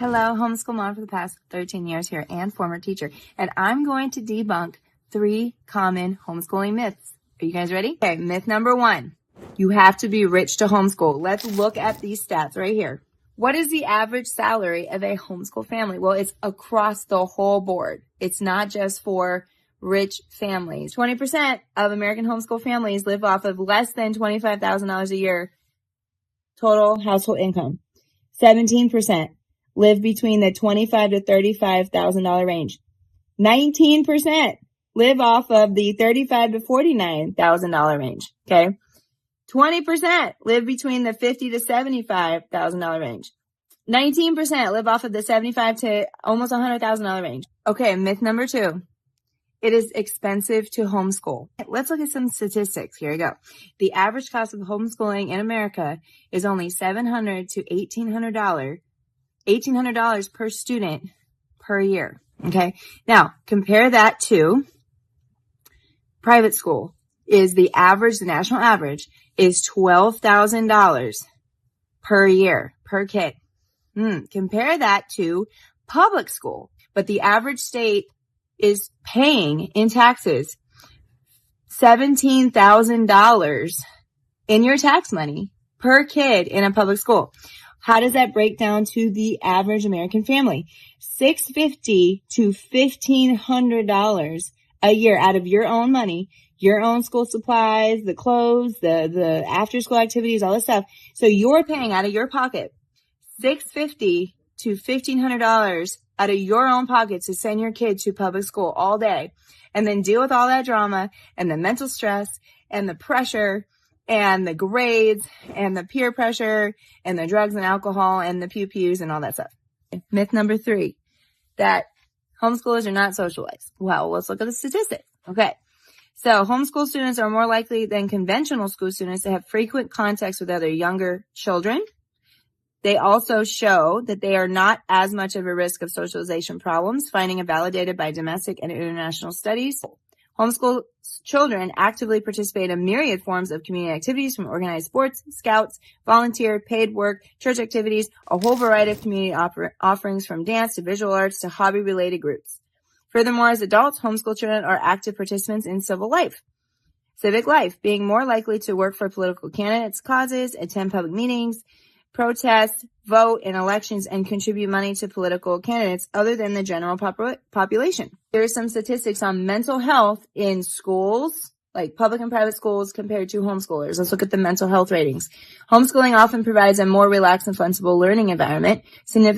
Hello, homeschool mom for the past 13 years here and former teacher. And I'm going to debunk 3 common homeschooling myths. Are you guys ready? Okay, myth number 1. You have to be rich to homeschool. Let's look at these stats right here. What is the average salary of a homeschool family? Well, it's across the whole board. It's not just for rich families. 20% of American homeschool families live off of less than $25,000 a year total household income. 17% live between the $25,000 to $35,000 range. 19% live off of the $35,000 to $49,000 range. Okay. 20% live between the $50,000 to $75,000 range. 19% live off of the $75,000 to almost $100,000 range. Okay. Myth number 2. It is expensive to homeschool. Let's look at some statistics. Here we go. The average cost of homeschooling in America is only $700 to $1,800 per student per year. Okay. Now compare that to private school. The national average is $12,000 per year per kid. Compare that to public school, but the average state is paying in taxes $17,000 in your tax money per kid in a public school. How does that break down to the average American family? $650 to $1,500 a year out of your own money, your own school supplies, the clothes, the after school activities, all this stuff. So you're paying out of your pocket $650 to $1,500 out of your own pocket to send your kid to public school all day and then deal with all that drama and the mental stress and the pressure and the grades and the peer pressure and the drugs and alcohol and the pew-pews and all that stuff. Myth number 3, that homeschoolers are not socialized. Well, let's look at the statistics. Okay. So homeschool students are more likely than conventional school students to have frequent contacts with other younger children. They also show that they are not as much of a risk of socialization problems, finding it validated by domestic and international studies. Homeschool children actively participate in myriad forms of community activities, from organized sports, scouts, volunteer, paid work, church activities, a whole variety of community offerings from dance to visual arts to hobby-related groups. Furthermore, as adults, homeschool children are active participants in civic life, being more likely to work for political candidates' causes, attend public meetings, protest, vote in elections, and contribute money to political candidates other than the general population. There are some statistics on mental health in schools, like public and private schools, compared to homeschoolers. Let's look at the mental health ratings. Homeschooling often provides a more relaxed and flexible learning environment.